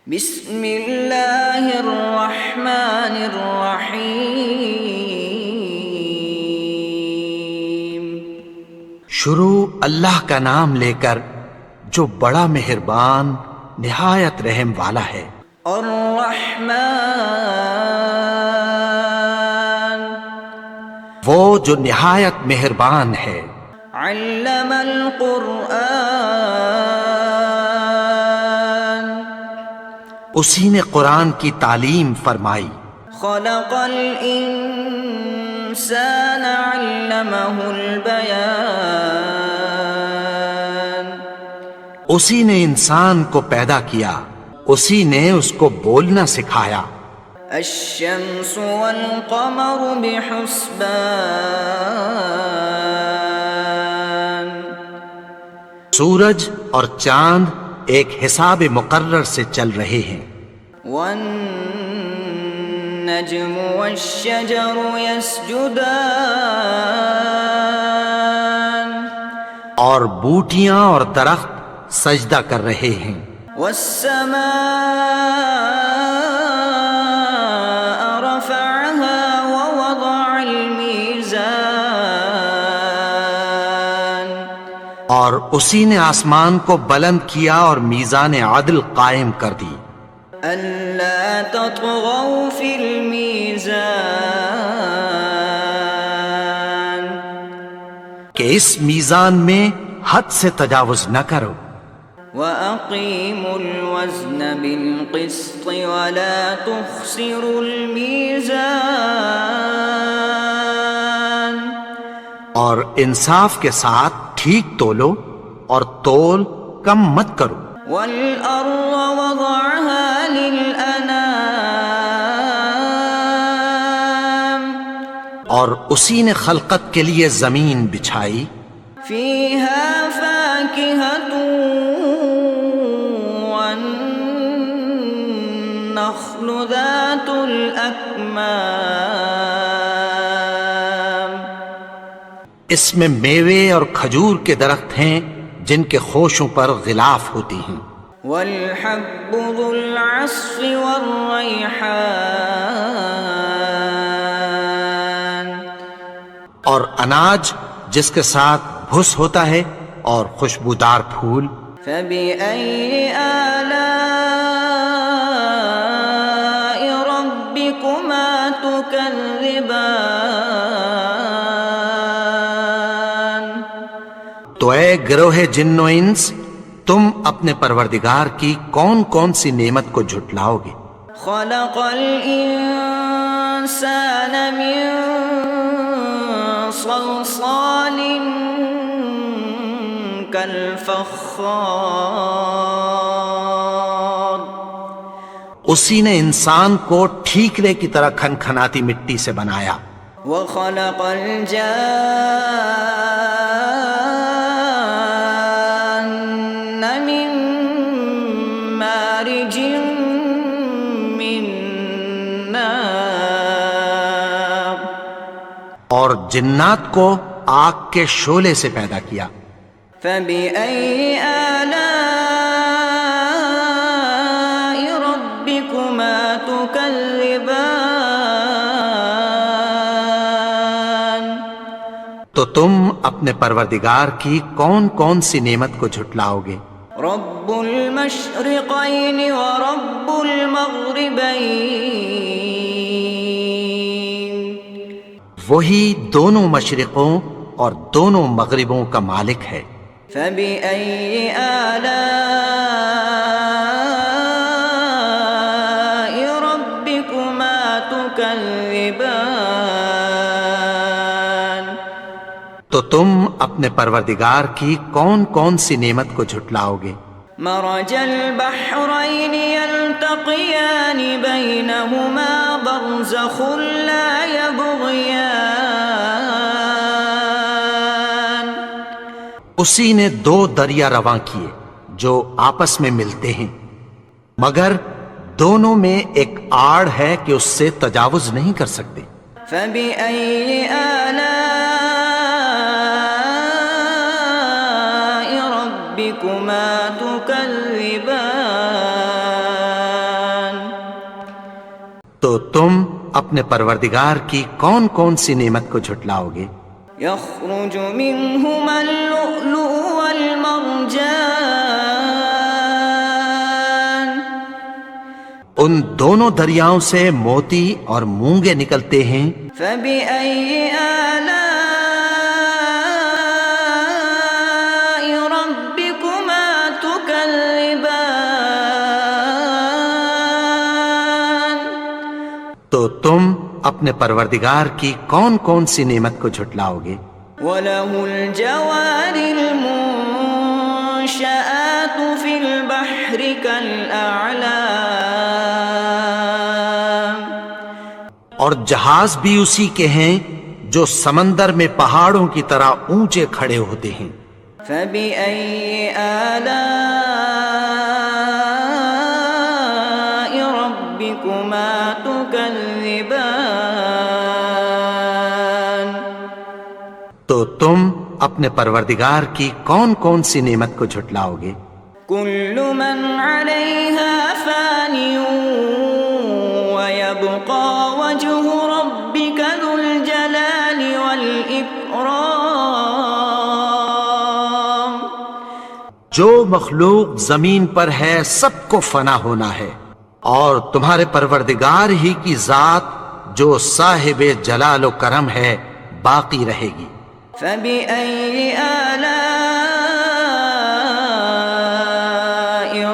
بسم اللہ الرحمن الرحیم۔ شروع اللہ کا نام لے کر جو بڑا مہربان نہایت رحم والا ہے۔ الرحمن وہ جو نہایت مہربان ہے۔ علم القرآن اسی نے قرآن کی تعلیم فرمائی۔ خلق الانسان علمہ البیان اسی نے انسان کو پیدا کیا، اسی نے اس کو بولنا سکھایا۔ الشمس والقمر بحسبان سورج اور چاند ایک حساب مقرر سے چل رہے ہیں۔ والنجم والشجر يسجدان اور بوٹیاں اور درخت سجدہ کر رہے ہیں۔ والسماء رفعها ووضع الميزان اور اسی نے آسمان کو بلند کیا اور میزان عدل قائم کر دی۔ ألا تطغوا في الميزان کہ اس میزان میں حد سے تجاوز نہ کرو۔ وَأَقِيمُوا الْوَزْنَ بِالْقِسْطِ وَلَا تُخْسِرُوا الْمِيزَانَ اور انصاف کے ساتھ ٹھیک تولو اور تول کم مت کرو۔ وَالْأَرْضَ وَضَعَهَا لِلْأَنَامِ اور اسی نے خلقت کے لیے زمین بچھائی، فِيهَا فَاكِهَةٌ وَالنَّخْلُ ذَاتُ الْأَكْمَامِ اس میں میوے اور کھجور کے درخت ہیں جن کے خوشوں پر غلاف ہوتی ہیں۔ وَالْحَبُّ ذُو الْعَصْفِ وَالرَّيْحَانُ اور اناج جس کے ساتھ بھس ہوتا ہے اور خوشبودار پھول۔ فَبِأَيِّ آلَاءِ رَبِّكُمَا تُكَذِّبَانِ تو اے گروہ جن و انس، تم اپنے پروردگار کی کون کون سی نعمت کو جھٹلاؤ گے؟ خَلَقَ الْإِنسَانَ مِن صَلْصَالٍ كَالْفَخَّارِ اسی نے انسان کو ٹھیکرے کی طرح کھنکھناتی مٹی سے بنایا۔ وَخَلَقَ الْجَانَّ مِن مَّارِجٍ مِّن نَّارٍ اور جنات کو آگ کے شعلے سے پیدا کیا۔ فَبِأَيِّ آلَاءِ رَبِّكُمَا تُكَذِّبَانِ تو تم اپنے پروردگار کی کون کون سی نعمت کو جھٹلاؤ گے؟ رب المشرقین ورب المغربین وہی دونوں مشرقوں اور دونوں مغربوں کا مالک ہے۔ فَبِأَيِّ آلَاءِ رَبِّكُمَا تُكَذِّبَانِ تو تم اپنے پروردگار کی کون کون سی نعمت کو جھٹلاؤ گے؟ مرج البحرین یلتقیان بینہما برزخ لا یبغیان اسی نے دو دریا رواں کیے جو آپس میں ملتے ہیں، مگر دونوں میں ایک آڑ ہے کہ اس سے تجاوز نہیں کر سکتے۔ فَبِأَيِّ آلَاءِ رَبِّكُمَا تُكَذِّبَانِ تو تم اپنے پروردگار کی کون کون سی نعمت کو جھٹلاؤ گے؟ يخرج منهما اللؤلؤ والمرجان ان دونوں دریاؤں سے موتی اور مونگے نکلتے ہیں، فبأي آلاء ربكما تكذبان تو تم اپنے پروردگار کی کون کون سی نعمت کو جھٹلاؤ گے؟ وله الجوار المنشآت في البحر كالأعلام اور جہاز بھی اسی کے ہیں جو سمندر میں پہاڑوں کی طرح اونچے کھڑے ہوتے ہیں۔ فبأي آلاء ربكما تكذبان تو تم اپنے پروردگار کی کون کون سی نعمت کو جھٹلاؤ گے؟ كل من عليها فان ويبقى وجه ربك ذو الجلال والإكرام جو مخلوق زمین پر ہے سب کو فنا ہونا ہے، اور تمہارے پروردگار ہی کی ذات جو صاحب جلال و کرم ہے باقی رہے گی۔ فبأي آلاء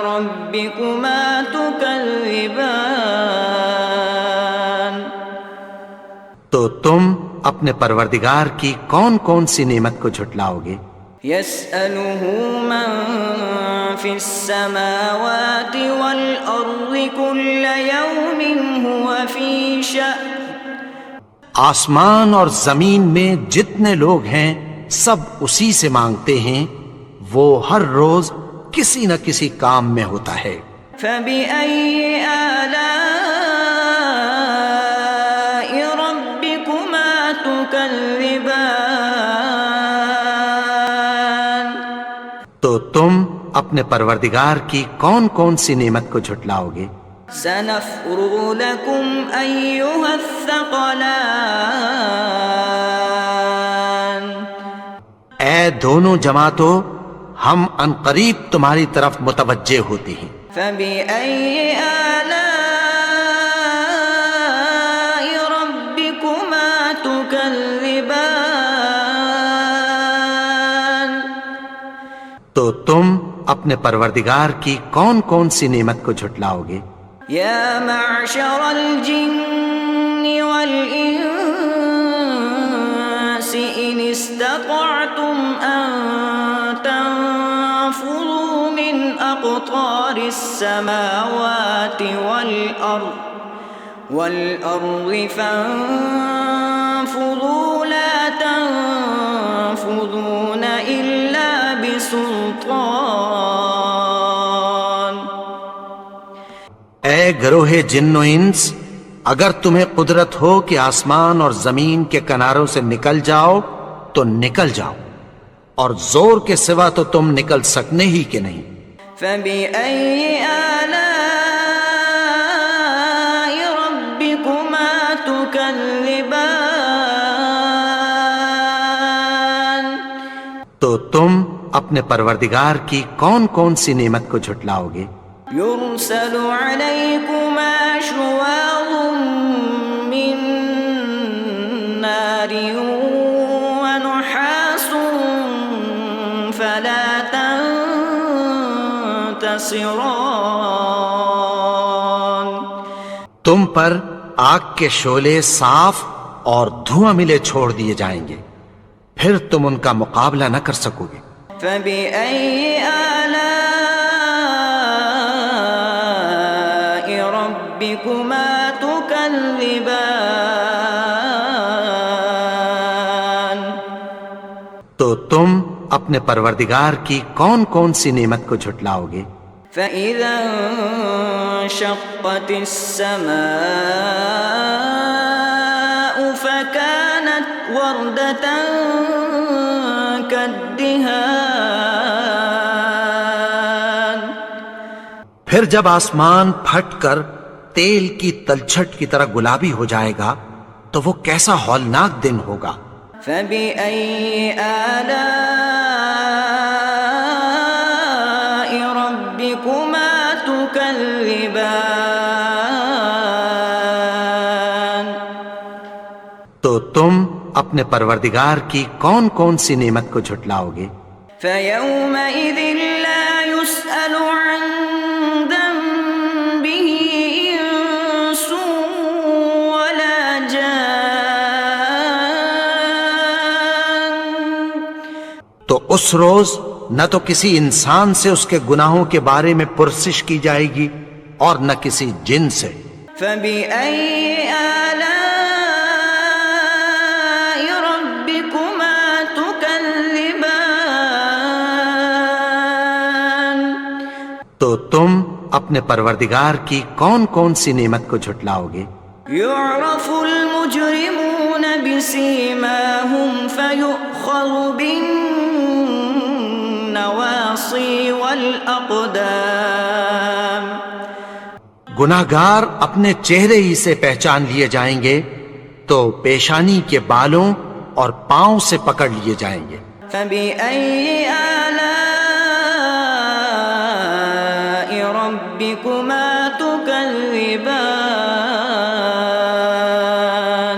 ربكما تكذبان تو تم اپنے پروردگار کی کون کون سی نعمت کو جھٹلاؤ گے؟ يسأله من في السماوات والأرض كل يوم هو في شأن آسمان اور زمین میں جتنے لوگ ہیں سب اسی سے مانگتے ہیں، وہ ہر روز کسی نہ کسی کام میں ہوتا ہے۔ فبأي آلاء ربكما تكذبان تو تم اپنے پروردگار کی کون کون سی نعمت کو جھٹلاؤ گے؟ سنفرغ لكم أيها الثقلان اے دونوں جماعتوں، ہم عنقریب تمہاری طرف متوجہ ہوتے ہیں۔ فبأي آلاء ربكما تكذبان تو تم اپنے پروردگار کی کون کون سی نعمت کو جھٹلاؤ گے؟ يا معشر الجن والإنس إن استطعتم أن تنفذوا من أقطار السماوات والأرض فانفذوا لا تنفذون إلا بسلطان اے گروہ جن و انس، اگر تمہیں قدرت ہو کہ آسمان اور زمین کے کناروں سے نکل جاؤ تو نکل جاؤ، اور زور کے سوا تو تم نکل سکنے ہی کہ نہیں۔ فبأي آلاء ربكما تكذبان تو تم اپنے پروردگار کی کون کون سی نعمت کو جھٹلاؤ گے؟ يرسل عليكما شواظ من نار ونحاس فلا تنتصران تم پر آگ کے شعلے صاف اور دھواں ملے چھوڑ دیے جائیں گے، پھر تم ان کا مقابلہ نہ کر سکو گے۔ فبأي آلاء ربكما تكذبان تو تم اپنے پروردگار کی کون کون سی نعمت کو جھٹلاؤ گے؟ فإذا انشقت السماء فكانت وردة كالدهان پھر جب آسمان پھٹ کر تیل کی تلچھٹ کی طرح گلابی ہو جائے گا تو وہ کیسا ہولناک دن ہوگا۔ فبأي آلاء ربكما تكذبان؟ تو تم اپنے پروردگار کی کون کون سی نعمت کو جھٹلاؤ گے؟ فيومئذ لا يسأل عن ذنبه إنس ولا جان۔ تو اس روز نہ تو کسی انسان سے اس کے گناہوں کے بارے میں پرسش کی جائے گی اور نہ کسی جن سے۔ فبأي آلاء ربكما تكذبان؟ تو تم اپنے پروردگار کی کون کون سی نعمت کو جھٹلاؤ گے؟ يعرف المجرمون بسيماهم فيؤخذ بالنواصي والأقدام۔ گناہگار اپنے چہرے ہی سے پہچان لیے جائیں گے تو پیشانی کے بالوں اور پاؤں سے پکڑ لیے جائیں گے۔ فبأي آلاء ربكما تكذبان؟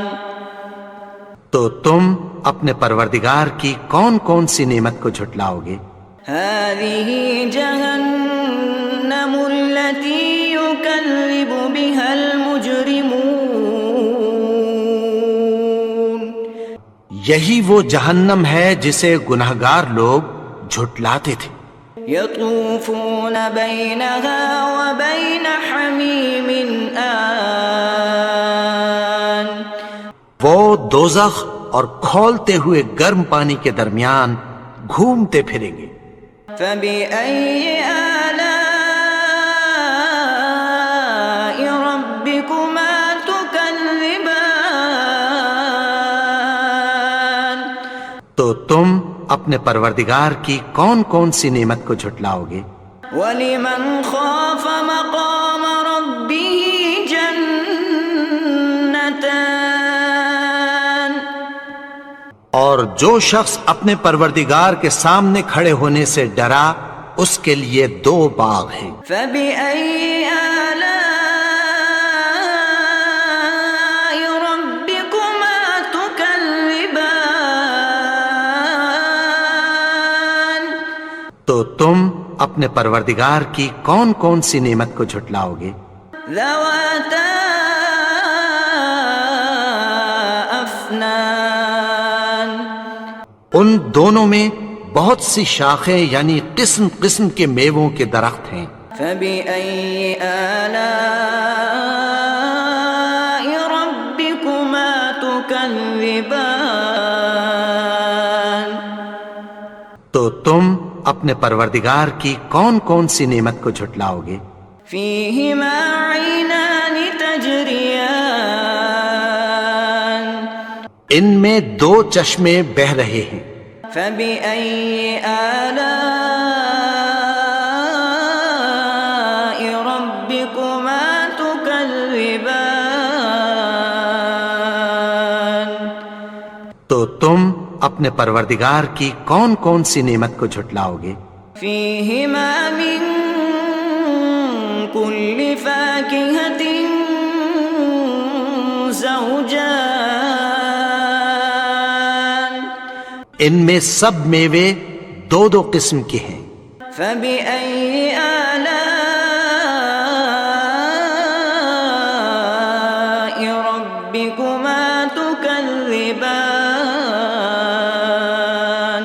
تو تم اپنے پروردگار کی کون کون سی نعمت کو جھٹلاؤ گے؟ هذه جهنم التي يكذب بها المجرمون۔ یہی وہ جہنم ہے جسے گناہگار لوگ جھٹلاتے تھے۔ يطوفون بينها وبين حميم آن۔ وہ دوزخ اور کھولتے ہوئے گرم پانی کے درمیان گھومتے پھریں گے۔ فبأي آلاء ربكما تكذبان؟ تو تم اپنے پروردگار کی کون کون سی نعمت کو جھٹلاؤ گے؟ ولمن خاف مقام ربه جنتان۔ اور جو شخص اپنے پروردگار کے سامنے کھڑے ہونے سے ڈرا اس کے لیے 2 باغ ہیں۔ فبأي آلاء ربكما تكذبان؟ تو تم اپنے پروردگار کی کون کون سی نعمت کو جھٹلاؤ گے؟ ذواتا افنان۔ ان دونوں میں بہت سی شاخیں یعنی قسم قسم کے میووں کے درخت ہیں۔ فبأي آلاء ربكما تكذبان؟ تو تم اپنے پروردگار کی کون کون سی نعمت کو جھٹلاؤ گے؟ فيهما عينان تجريان۔ ان میں 2 چشمے بہہ رہے ہیں۔ فبأي آلاء ربكما تكذبان؟ تو تم اپنے پروردگار کی کون کون سی نعمت کو جھٹلاؤ گے؟ فيهما من كل فاكهة زوجان۔ ان میں سب میوے 2 قسم کے ہیں۔ فبأي آلاء ربكما تكذبان؟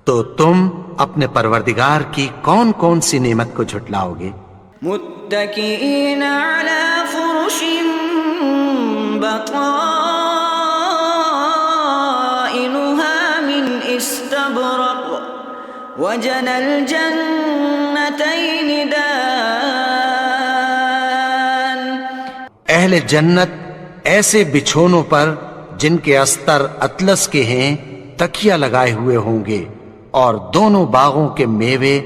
تو تم اپنے پروردگار کی کون کون سی نعمت کو جھٹلاؤ گے؟ متكئين على فرش بطائنها من استبرق وجنى الجنتين دان۔ اہل جنت ایسے بچھونوں پر جن کے استر اطلس کے ہیں تکیہ لگائے ہوئے ہوں گے اور دونوں باغوں کے میوے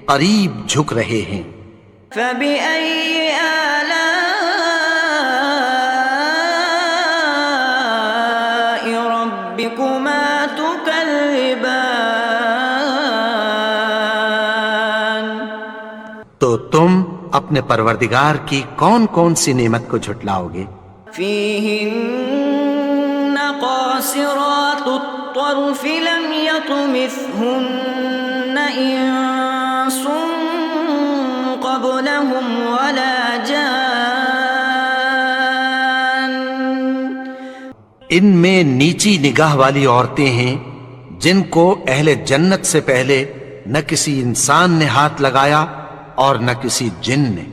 قریب جھک رہے ہیں۔ فبأي آلاء ربكما تكذبان تو تم اپنے پروردگار کی کون کون سی نعمت کو جھٹلاؤ گے؟ فيهن قاصرات الطرف لم يطمثهن إنس قبلهم ولا جان ان میں نیچی نگاہ والی عورتیں ہیں جن کو اہل جنت سے پہلے نہ کسی انسان نے ہاتھ لگایا اور نہ کسی جن نے۔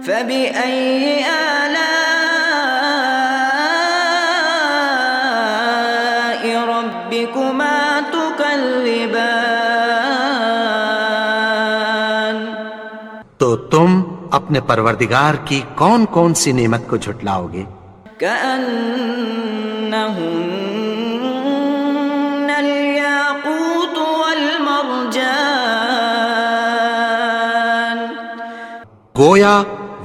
فبأي آلاء ربكما تكذبان تو تم اپنے پروردگار کی کون کون سی نعمت کو جھٹلاؤ گے؟ كأنهن الياقوت والمرجان گویا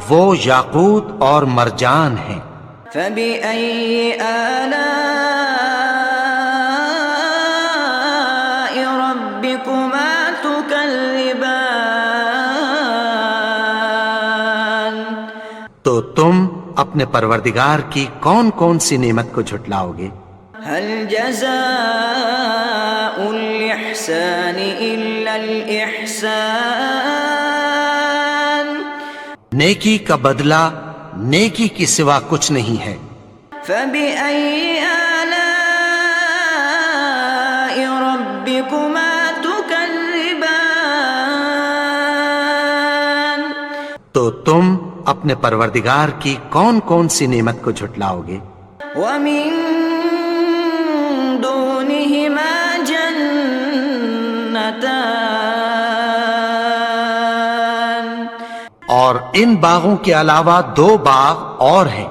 وہ یاقوت اور مرجان ہیں۔ فبأي آلاء ربكما تكذبان تو تم اپنے پروردگار کی کون کون سی نعمت کو جھٹلاؤ گے؟ هل جزاء الإحسان إلا الإحسان نیکی کا بدلہ نیکی کی سوا کچھ نہیں ہے۔ فبأي آلاء ربكما تكذبان تو تم اپنے پروردگار کی کون کون سی نعمت کو جھٹلاؤ گے؟ ومن دونهما جنتان اور ان باغوں کے علاوہ دو باغ اور ہیں۔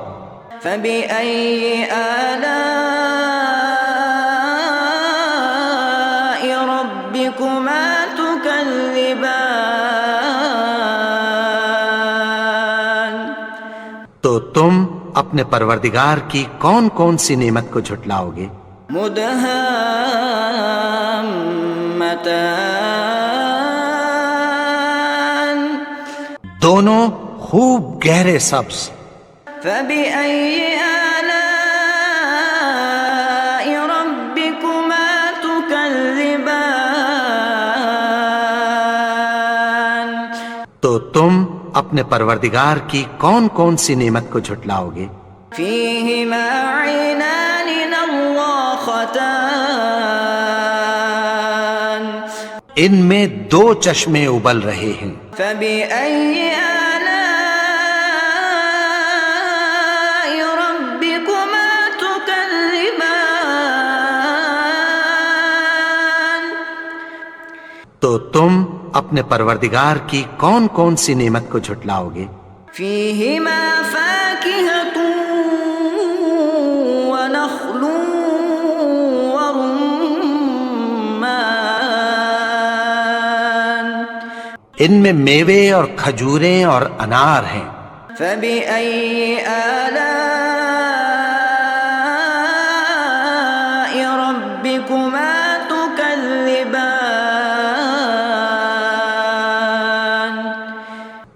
فبأي آلاء ربكما تكذبان تو تم اپنے پروردگار کی کون کون سی نعمت کو جھٹلاؤ گے؟ مدهامتان دونوں خوب گہرے سبز۔ فبأي آلاء ربكما تكذبان تو تم اپنے پروردگار کی کون کون سی نعمت کو جھٹلاؤ گے؟ فيهما عينان نضاختان ان میں دو چشمے ابل رہے ہیں۔ فبأي آلاء ربكما تكذبان تو تم اپنے پروردگار کی کون کون سی نعمت کو جھٹلاؤ گے؟ فيهما فاكهة ونخل ورمان ان میں میوے اور کھجوریں اور انار ہیں۔ فبأي آلاء ربكما تكذبان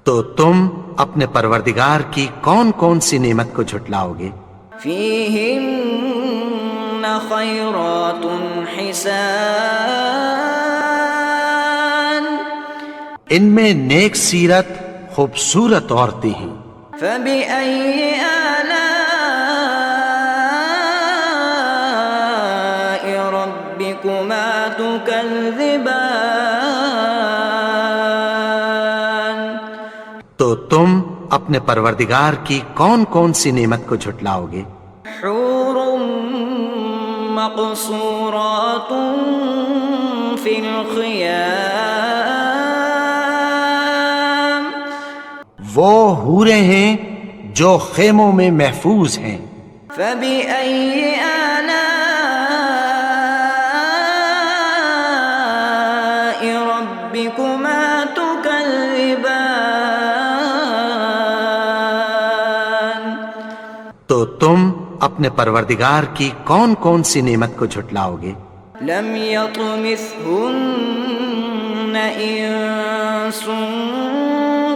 تو تم اپنے پروردگار کی کون کون سی نعمت کو جھٹلاؤ گے؟ فيهن خيرات حسان ان میں نیک سیرت خوبصورت عورتیں ہیں۔ فبأي آلاء ربكما تكذبان تو تم اپنے پروردگار کی کون کون سی نعمت کو جھٹلاؤ گے؟ حور مقصورات في الخيام وہ حوریں ہیں جو خیموں میں محفوظ ہیں۔ فبأي آلاء ربكما تكذبان تو تم اپنے پروردگار کی کون کون سی نعمت کو جھٹلاؤ گے؟ لم يطمثهن انس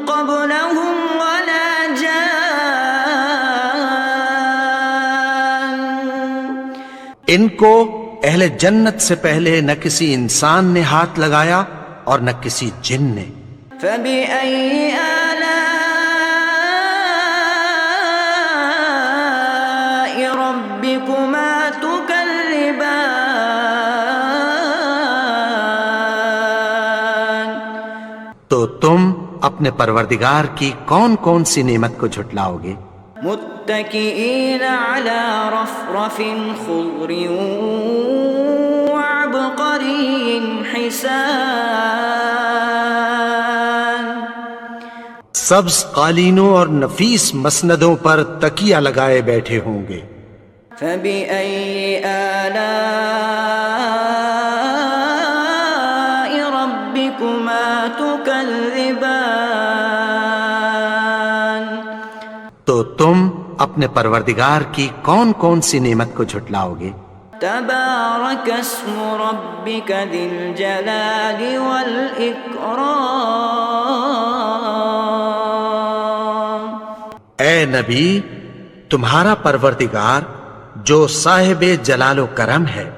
قبلهم ولا جان ان کو اہل جنت سے پہلے نہ کسی انسان نے ہاتھ لگایا اور نہ کسی جن نے۔ فبأي آلاء ربكما تكذبان تو تم اپنے پروردگار کی کون کون سی نعمت کو جھٹلاؤ گے؟ متكئين على رفرف خضر وعبقري حسان سبز قالینوں اور نفیس مسندوں پر تکیہ لگائے بیٹھے ہوں گے۔ فبأي آلاء ربكما تكذبان تو تم اپنے پروردگار کی کون کون سی نعمت کو جھٹلاؤ گے؟ تبارك اسم ربك ذي الجلال والإكرام اے نبی، تمہارا پروردگار جو صاحب جلال و کرم ہے،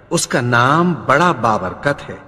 اس کا نام بڑا بابرکت ہے۔